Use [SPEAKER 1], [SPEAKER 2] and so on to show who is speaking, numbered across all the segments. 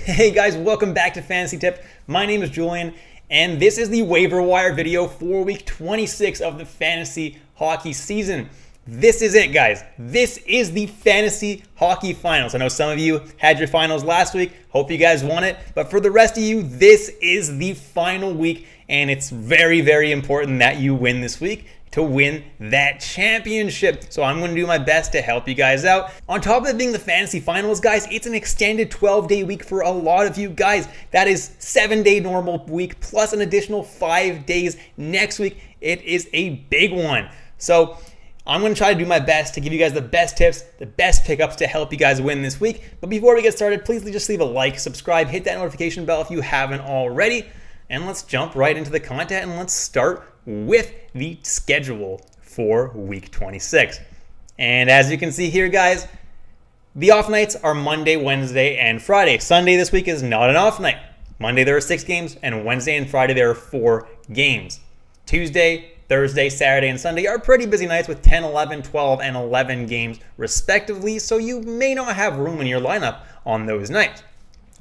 [SPEAKER 1] Hey guys, welcome back to Fantasy Tip. My name is Julian, and this is the waiver wire video for week 26 of the fantasy hockey season. This is it, guys. This is the fantasy hockey finals. I know some of you had your finals last week. Hope you guys won it. But for the rest of you, this is the final week, and it's very, very important that you win this week to win that championship. So I'm going to do my best to help you guys out. On top of it being the fantasy finals, guys, it's an extended 12-day week for a lot of you guys. That is 7-day normal week plus an additional 5 days next week. It is a big one. So I'm going to try to do my best to give you guys the best tips, the best pickups to help you guys win this week. But before we get started, please just leave a like, subscribe, hit that notification bell if you haven't already. And let's jump right into the content and let's start with the schedule for week 26. And as you can see here, guys, the off nights are Monday, Wednesday, and Friday. Sunday this week is not an off night. Monday there are 6 games, and Wednesday and Friday there are 4 games. Tuesday, Thursday, Saturday, and Sunday are pretty busy nights with 10, 11, 12, and 11 games respectively, so you may not have room in your lineup on those nights.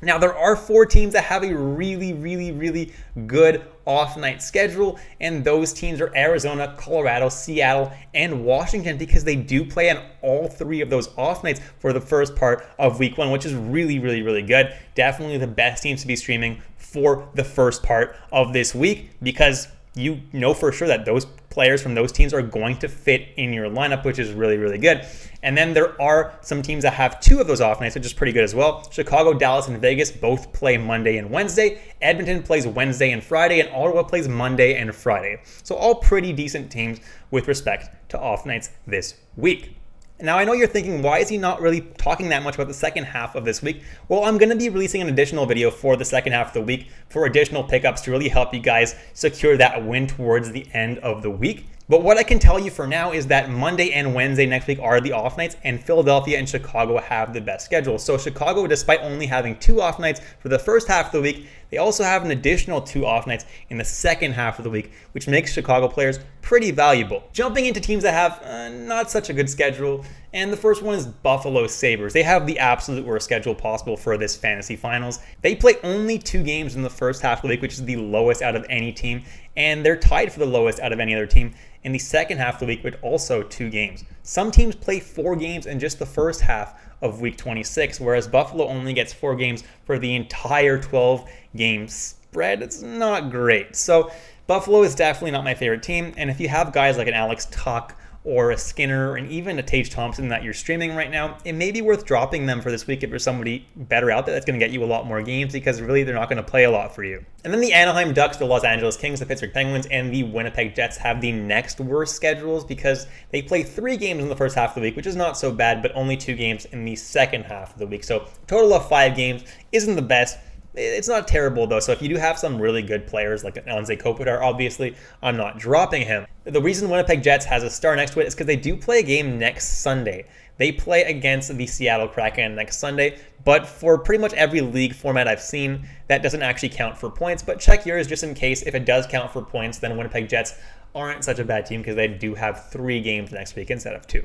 [SPEAKER 1] Now, there are 4 teams that have a really good off-night schedule, and those teams are Arizona, Colorado, Seattle, and Washington, because they do play on all 3 of those off nights for the first part of week 1, which is really good. Definitely the best teams to be streaming for the first part of this week, because you know for sure that those players from those teams are going to fit in your lineup, which is really good. And then there are some teams that have 2 of those off nights, which is pretty good as well. Chicago, Dallas, and Vegas both play Monday and Wednesday. Edmonton plays Wednesday and Friday, and Ottawa plays Monday and Friday. So all pretty decent teams with respect to off nights this week. Now, I know you're thinking, why is he not really talking that much about the second half of this week? Well, I'm going to be releasing an additional video for the second half of the week for additional pickups to really help you guys secure that win towards the end of the week. But what I can tell you for now is that Monday and Wednesday next week are the off nights, and Philadelphia and Chicago have the best schedule. So Chicago, despite only having 2 off nights for the first half of the week, they also have an additional 2 off nights in the second half of the week, which makes Chicago players pretty valuable. Jumping into teams that have not such a good schedule, and the first one is Buffalo Sabres. They have the absolute worst schedule possible for this fantasy finals. They play only 2 games in the first half of the week, which is the lowest out of any team, and they're tied for the lowest out of any other team in the second half of the week with also 2 games. Some teams play 4 games in just the first half of week 26, whereas Buffalo only gets 4 games for the entire 12-game spread. It's not great. So Buffalo is definitely not my favorite team, and if you have guys like an Alex Tuck or a Skinner, and even a Tage Thompson that you're streaming right now, it may be worth dropping them for this week if there's somebody better out there that's going to get you a lot more games, because really they're not going to play a lot for you. And then the Anaheim Ducks, the Los Angeles Kings, the Pittsburgh Penguins, and the Winnipeg Jets have the next worst schedules because they play 3 games in the first half of the week, which is not so bad, but only 2 games in the second half of the week. So a total of 5 games isn't the best. It's not terrible, though, so if you do have some really good players like Anze Kopitar, obviously, I'm not dropping him. The reason Winnipeg Jets has a star next to it is because they do play a game next Sunday. They play against the Seattle Kraken next Sunday, but for pretty much every league format I've seen, that doesn't actually count for points, but check yours just in case. If it does count for points, then Winnipeg Jets aren't such a bad team because they do have 3 games next week instead of 2.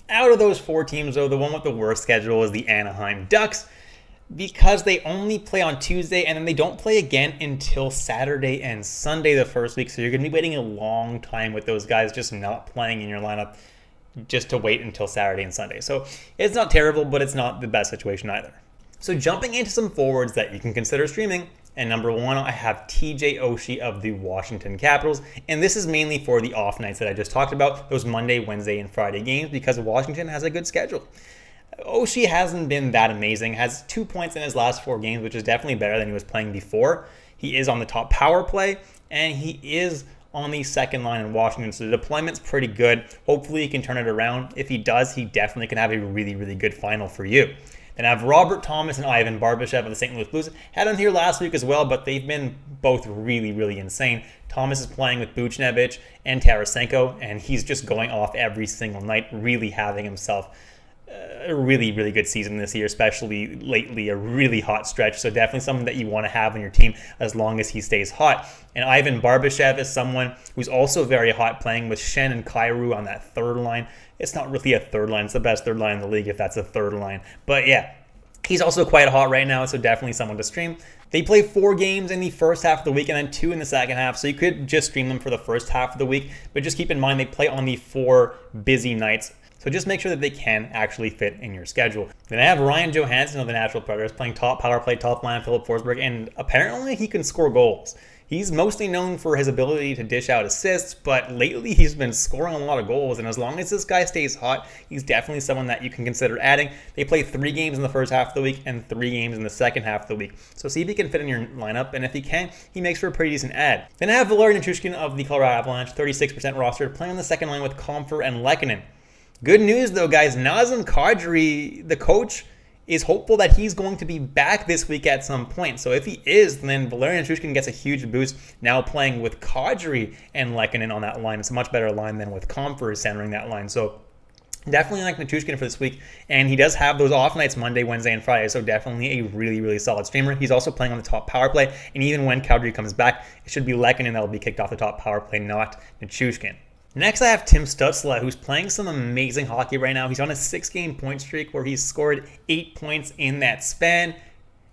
[SPEAKER 1] Out of those 4 teams, though, the one with the worst schedule is the Anaheim Ducks, because they only play on Tuesday and then they don't play again until Saturday and Sunday the first week. So you're going to be waiting a long time with those guys just not playing in your lineup just to wait until Saturday and Sunday. So it's not terrible, but it's not the best situation either. So jumping into some forwards that you can consider streaming, and number 1, I have TJ Oshie of the Washington Capitals. And this is mainly for the off nights that I just talked about, those Monday, Wednesday, and Friday games, because Washington has a good schedule. Oshie hasn't been that amazing, has 2 points in his last 4 games, which is definitely better than he was playing before. He is on the top power play, and he is on the second line in Washington, so the deployment's pretty good. Hopefully he can turn it around. If he does, he definitely can have a really good final for you. Then I have Robert Thomas and Ivan Barbashev of the St. Louis Blues. Had him here last week as well, but they've been both really insane. Thomas is playing with Buchnevich and Tarasenko, and he's just going off every single night, really having himself a really good season this year, especially lately, a really hot stretch. So definitely someone that you want to have on your team as long as he stays hot. And Ivan Barbashev is someone who's also very hot, playing with Shen and Kyrou on that third line. It's not really a third line. It's the best third line in the league if that's a third line. But yeah, He's also quite hot right now, so definitely someone to stream. They play 4 games in the first half of the week and then 2 in the second half, so you could just stream them for the first half of the week, but just keep in mind they play on the 4 busy nights, so just make sure that they can actually fit in your schedule. Then I have Ryan Johansson of the Nashville Predators playing top power play, top line, Philip Forsberg, and apparently he can score goals. He's mostly known for his ability to dish out assists, but lately he's been scoring a lot of goals, and as long as this guy stays hot, he's definitely someone that you can consider adding. They play 3 games in the first half of the week and 3 games in the second half of the week. So see if he can fit in your lineup, and if he can, he makes for a pretty decent add. Then I have Valeri Nichushkin of the Colorado Avalanche, 36% rostered, playing on the second line with Comfer and Lehkonen. Good news though, guys, Nazem Kadri, the coach, is hopeful that he's going to be back this week at some point. So if he is, then Valeri Nichushkin gets a huge boost now playing with Kadri and Lehkonen on that line. It's a much better line than with Comfer centering that line. So definitely like Nichushkin for this week. And he does have those off nights Monday, Wednesday, and Friday. So definitely a really, really solid streamer. He's also playing on the top power play. And even when Kadri comes back, it should be Lehkonen that will be kicked off the top power play, not Nichushkin. Next, I have Tim Stützle, who's playing some amazing hockey right now. He's on a 6-game point streak where he's scored 8 points in that span.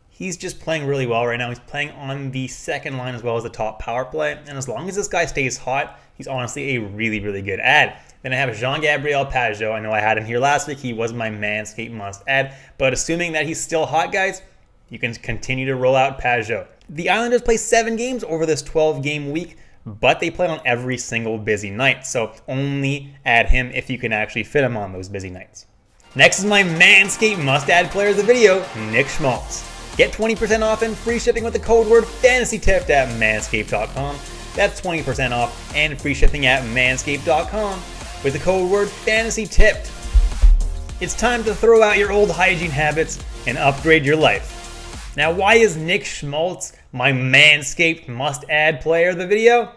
[SPEAKER 1] He's just playing really well right now. He's playing on the second line as well as the top power play. And as long as this guy stays hot, he's honestly a really, really good add. Then I have Jean-Gabriel Pageau. I know I had him here last week. He was my Manscaped must add. But assuming that he's still hot, guys, you can continue to roll out Pageau. The Islanders play 7 games over this 12-game week, but they play on every single busy night, so only add him if you can actually fit him on those busy nights. Next is my Manscaped must-add player of the video, Nick Schmaltz. Get 20% off and free shipping with the code word FANTASYTIPPED at manscaped.com. That's 20% off and free shipping at manscaped.com with the code word FANTASYTIPPED. It's time to throw out your old hygiene habits and upgrade your life. Now, why is Nick Schmaltz my Manscaped must-add player of the video?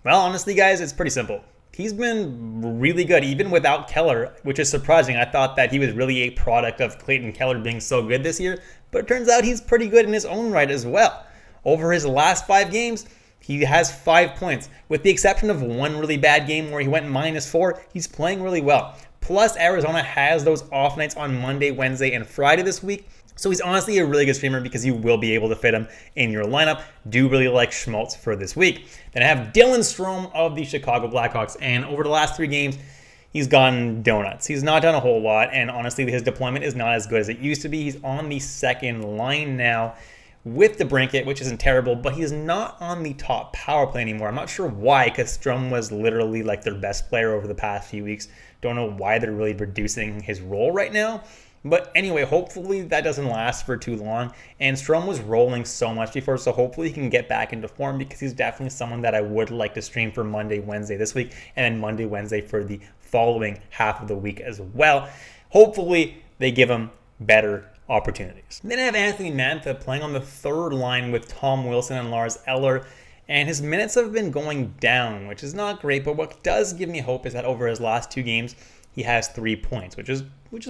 [SPEAKER 1] Well, honestly, guys, it's pretty simple. He's been really good, even without Keller, which is surprising. I thought that he was really a product of Clayton Keller being so good this year, but it turns out he's pretty good in his own right as well. Over his last 5 games, he has 5 points. With the exception of one really bad game where he went -4, he's playing really well. Plus, Arizona has those off nights on Monday, Wednesday, and Friday this week. So he's honestly a really good streamer because you will be able to fit him in your lineup. Do really like Schmaltz for this week. Then I have Dylan Strome of the Chicago Blackhawks, and over the last 3 games, he's gone donuts. He's not done a whole lot, and honestly, his deployment is not as good as it used to be. He's on the second line now with the Brinket, which isn't terrible, but he's not on the top power play anymore. I'm not sure why, because Strome was literally like their best player over the past few weeks. Don't know why they're really reducing his role right now. But anyway, hopefully that doesn't last for too long. And Strome was rolling so much before, so hopefully he can get back into form because he's definitely someone that I would like to stream for Monday, Wednesday this week, and then Monday, Wednesday for the following half of the week as well. Hopefully they give him better opportunities. Then I have Anthony Mantha playing on the third line with Tom Wilson and Lars Eller. And his minutes have been going down, which is not great. But what does give me hope is that over his last 2 games, he has 3 points, which is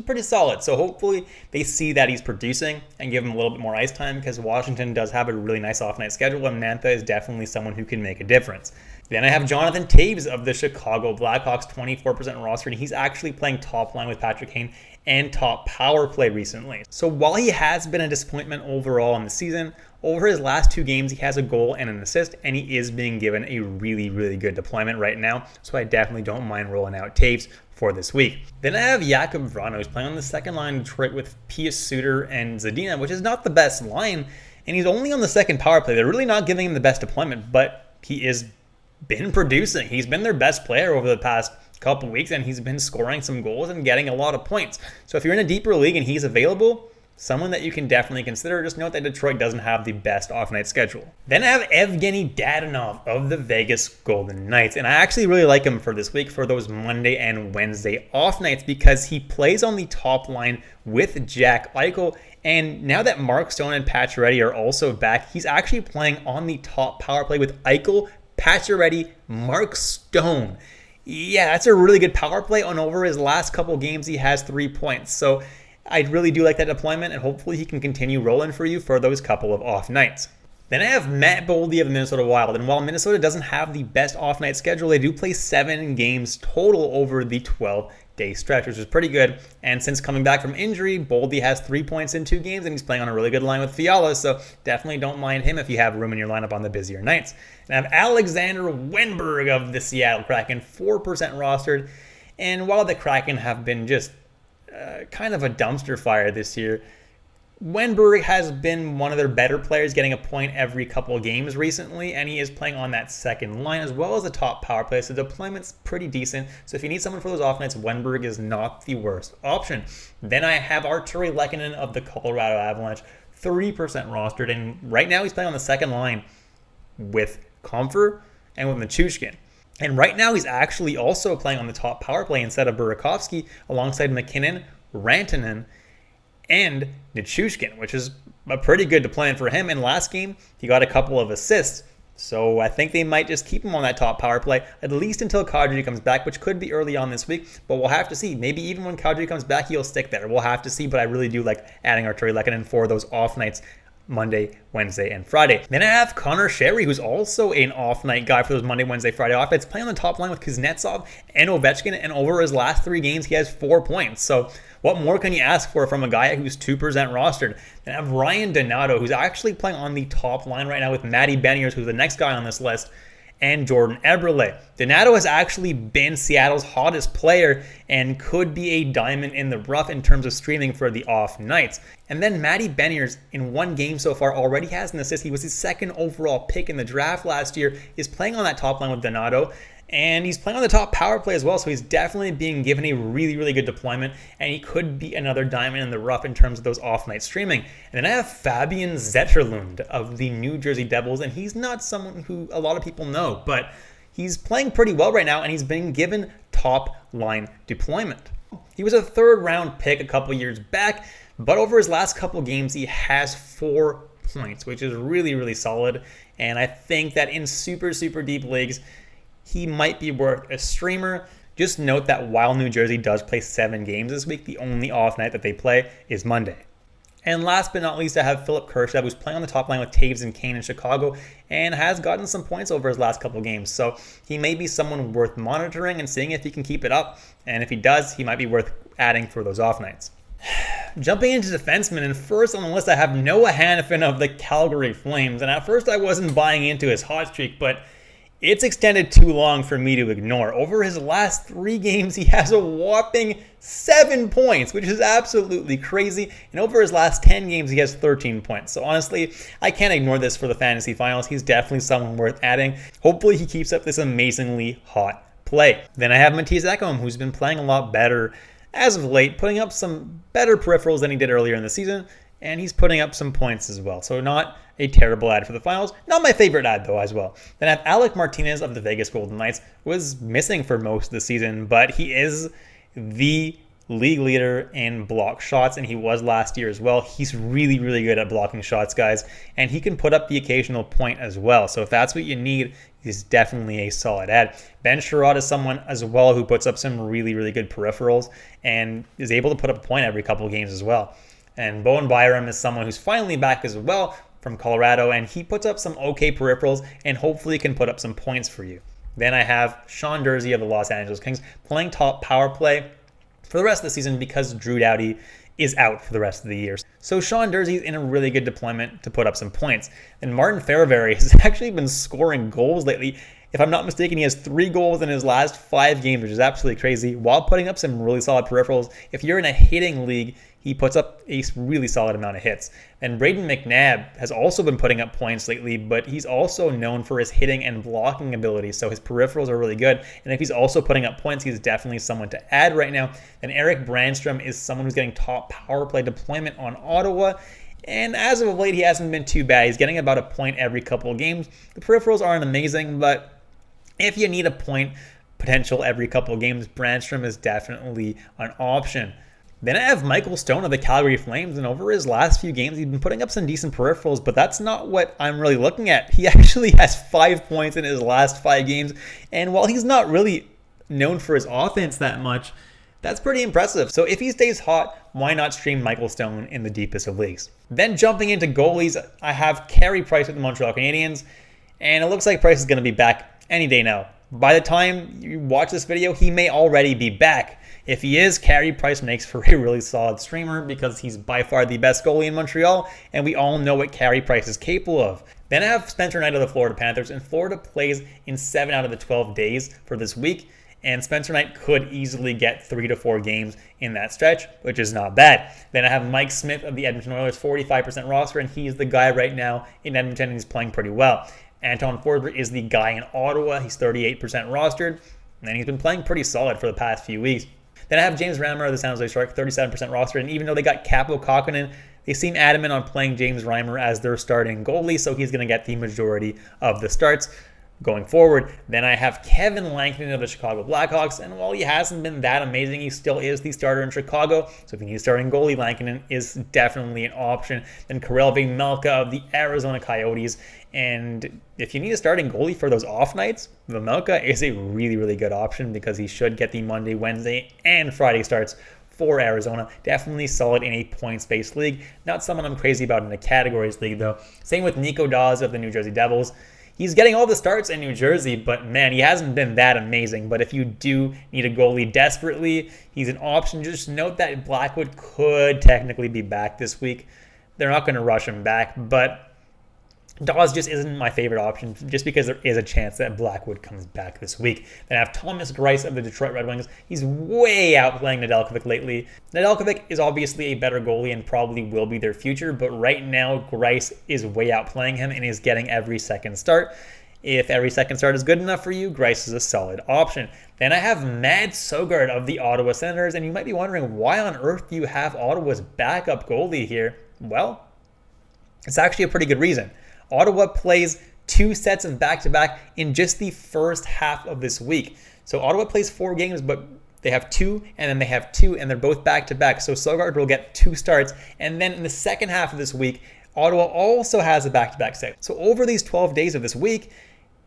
[SPEAKER 1] pretty solid. So hopefully they see that he's producing and give him a little bit more ice time because Washington does have a really nice off-night schedule, and Mantha is definitely someone who can make a difference. Then I have Jonathan Toews of the Chicago Blackhawks, 24% roster, and he's actually playing top line with Patrick Kane and top power play recently. So while he has been a disappointment overall in the season, over his last 2 games, he has a goal and an assist, and he is being given a really, really good deployment right now. So I definitely don't mind rolling out Toews for this week. Then I have Jakub Vrana, who's playing on the second line in Detroit with Pius Suter and Zadina, which is not the best line, and he's only on the second power play. They're really not giving him the best deployment, but he is been producing. He's been their best player over the past couple weeks, and he's been scoring some goals and getting a lot of points. So if you're in a deeper league and he's available, someone that you can definitely consider. Just note that Detroit doesn't have the best off-night schedule. Then I have Evgeny Dadonov of the Vegas Golden Knights, and I actually really like him for this week for those Monday and Wednesday off nights because he plays on the top line with Jack Eichel, and now that Mark Stone and Pacioretty are also back, he's actually playing on the top power play with Eichel, Pacioretty, Mark Stone. Yeah, that's a really good power play, and over his last couple games, he has 3 points. So I really do like that deployment, and hopefully he can continue rolling for you for those couple of off nights. Then I have Matt Boldy of the Minnesota Wild, and while Minnesota doesn't have the best off-night schedule, they do play 7 games total over the 12 5-day stretch, which is pretty good. And since coming back from injury, Boldy has 3 points in 2 games, and he's playing on a really good line with Fiala, so definitely don't mind him if you have room in your lineup on the busier nights. And I have Alexander Wenberg of the Seattle Kraken, 4% rostered. And while the Kraken have been just kind of a dumpster fire this year, Wenberg has been one of their better players, getting a point every couple of games recently, and he is playing on that second line as well as the top power play, so deployment's pretty decent. So if you need someone for those off nights, Wenberg is not the worst option. Then I have Arturi Lehkonen of the Colorado Avalanche, 3% rostered, and right now he's playing on the second line with Comfer and with Nichushkin. And right now he's actually also playing on the top power play instead of Burakovsky alongside McKinnon, Rantanen, and Nichushkin, which is a pretty good deployment for him. And last game, he got a couple of assists. So I think they might just keep him on that top power play, at least until Kadri comes back, which could be early on this week. But we'll have to see. Maybe even when Kadri comes back, he'll stick there. We'll have to see. But I really do like adding Arturi Lehkonen for those off nights, Monday, Wednesday, and Friday. Then I have Connor Sherry, who's also an off-night guy for those Monday, Wednesday, Friday off nights, playing on the top line with Kuznetsov and Ovechkin, and over his last 3 games, he has 4 points. So what more can you ask for from a guy who's 2% rostered? Then I have Ryan Donato, who's actually playing on the top line right now with Matty Beniers, who's the next guy on this list, and Jordan Eberle. Donato has actually been Seattle's hottest player and could be a diamond in the rough in terms of streaming for the off nights. And then Matty Beniers, in 1 game so far, already has an assist. He was his 2nd overall pick in the draft last year. He's playing on that top line with Donato, and he's playing on the top power play as well, so he's definitely being given a really, really good deployment, and he could be another diamond in the rough in terms of those off-night streaming. And then I have Fabian Zetterlund of the New Jersey Devils, and he's not someone who a lot of people know, but he's playing pretty well right now, and he's been given top-line deployment. He was a 3rd-round pick a couple years back, but over his last couple games, he has 4 points, which is really, really solid, and I think that in super, super deep leagues, he might be worth a streamer. Just note that while New Jersey does play 7 games this week, the only off night that they play is Monday. And last but not least, I have Philip Kurashev, who's playing on the top line with Taves and Kane in Chicago and has gotten some points over his last couple games. So he may be someone worth monitoring and seeing if he can keep it up. And if he does, he might be worth adding for those off nights. Jumping into defensemen, and first on the list I have Noah Hanifin of the Calgary Flames. And at first I wasn't buying into his hot streak, but it's extended too long for me to ignore. Over his last 3 games, he has a whopping 7 points, which is absolutely crazy. And over his last 10 games, he has 13 points. So honestly, I can't ignore this for the fantasy finals. He's definitely someone worth adding. Hopefully, he keeps up this amazingly hot play. Then I have Mattias Ekholm, who's been playing a lot better as of late, putting up some better peripherals than he did earlier in the season. And he's putting up some points as well. So not a terrible ad for the finals. Not my favorite ad, though, as well. Then I have Alec Martinez of the Vegas Golden Knights, who was missing for most of the season, but he is the league leader in block shots, and he was last year as well. He's really, really good at blocking shots, guys, and he can put up the occasional point as well. So if that's what you need, he's definitely a solid ad. Ben Sherrod is someone as well who puts up some really, really good peripherals and is able to put up a point every couple of games as well. And Bowen Byram is someone who's finally back as well from Colorado, and he puts up some okay peripherals and hopefully can put up some points for you. Then I have Sean Durzi of the Los Angeles Kings playing top power play for the rest of the season because Drew Doughty is out for the rest of the year. So Sean Durzi is in a really good deployment to put up some points. And Martin Ferrovari has actually been scoring goals lately. If I'm not mistaken, he has 3 goals in his last 5 games, which is absolutely crazy, while putting up some really solid peripherals. If you're in a hitting league, he puts up a really solid amount of hits. And Braden McNabb has also been putting up points lately, but he's also known for his hitting and blocking ability, so his peripherals are really good. And if he's also putting up points, he's definitely someone to add right now. And Eric Brandstrom is someone who's getting top power play deployment on Ottawa. And as of late, he hasn't been too bad. He's getting about a point every couple of games. The peripherals aren't amazing, but if you need a point potential every couple of games, Brandstrom is definitely an option. Then I have Michael Stone of the Calgary Flames, and over his last few games, he's been putting up some decent peripherals, but that's not what I'm really looking at. He actually has 5 points in his last 5 games, and while he's not really known for his offense that much, that's pretty impressive. So if he stays hot, why not stream Michael Stone in the deepest of leagues? Then jumping into goalies, I have Carey Price with the Montreal Canadiens, and it looks like Price is going to be back any day now. By the time you watch this video, he may already be back. If he is, carry price makes for a really solid streamer because he's by far the best goalie in Montreal, and we all know what carry price is capable of. Then I have Spencer Knight of the Florida Panthers, and Florida plays in 7 out of the 12 days for this week, and Spencer Knight could easily get 3 to 4 games in that stretch, which is not bad. Then I have Mike Smith of the Edmonton Oilers, 45% roster, and he's the guy right now in Edmonton, and he's playing pretty well. Anton Forsberg is the guy in Ottawa. He's 38% rostered, and he's been playing pretty solid for the past few weeks. Then I have James Reimer of the San Jose Sharks, 37% rostered, and even though they got Kaapo Kakkonen, they seem adamant on playing James Reimer as their starting goalie, so he's going to get the majority of the starts going forward. Then I have Kevin Lankinen of the Chicago Blackhawks, and while he hasn't been that amazing, he still is the starter in Chicago, so if you need a starting goalie, Lankinen is definitely an option. Then Karel Vejmelka of the Arizona Coyotes, and if you need a starting goalie for those off nights, Vejmelka is a really, really good option because he should get the Monday, Wednesday, and Friday starts for Arizona. Definitely solid in a points-based league. Not someone I'm crazy about in a categories league, though. Same with Nico Daws of the New Jersey Devils. He's getting all the starts in New Jersey, but man, he hasn't been that amazing. But if you do need a goalie desperately, he's an option. Just note that Blackwood could technically be back this week. They're not going to rush him back, but Dawes just isn't my favorite option just because there is a chance that Blackwood comes back this week. Then I have Thomas Greiss of the Detroit Red Wings. He's way outplaying Nedeljkovic lately. Nedeljkovic is obviously a better goalie and probably will be their future, but right now Greiss is way outplaying him and is getting every second start. If every second start is good enough for you, Greiss is a solid option. Then I have Mads Søgaard of the Ottawa Senators, and you might be wondering why on earth do you have Ottawa's backup goalie here? Well, it's actually a pretty good reason. Ottawa plays 2 sets of back-to-back in just the first half of this week. So Ottawa plays 4 games, but they have 2, and then they have 2, and they're both back-to-back. So Søgaard will get 2 starts. And then in the second half of this week, Ottawa also has a back-to-back set. So over these 12 days of this week,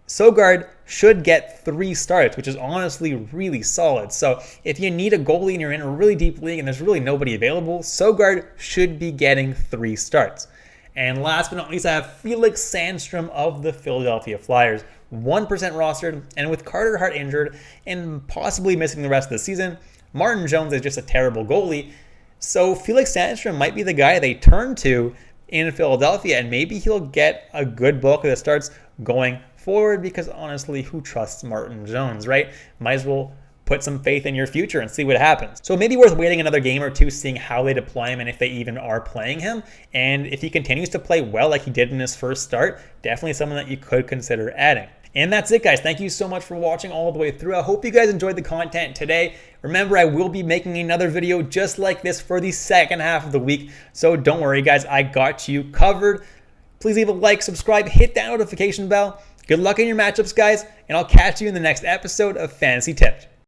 [SPEAKER 1] Søgaard should get 3 starts, which is honestly really solid. So if you need a goalie and you're in a really deep league and there's really nobody available, Søgaard should be getting 3 starts. And last but not least, I have Felix Sandstrom of the Philadelphia Flyers, 1% rostered, and with Carter Hart injured and possibly missing the rest of the season, Martin Jones is just a terrible goalie. So Felix Sandstrom might be the guy they turn to in Philadelphia, and maybe he'll get a good bulk of the starts going forward because honestly, who trusts Martin Jones, right? Might as well put some faith in your future and see what happens. So it may be worth waiting another game or two, seeing how they deploy him and if they even are playing him. And if he continues to play well like he did in his first start, definitely someone that you could consider adding. And that's it, guys. Thank you so much for watching all the way through. I hope you guys enjoyed the content today. Remember, I will be making another video just like this for the second half of the week. So don't worry, guys. I got you covered. Please leave a like, subscribe, hit that notification bell. Good luck in your matchups, guys, and I'll catch you in the next episode of Fantasy Tips.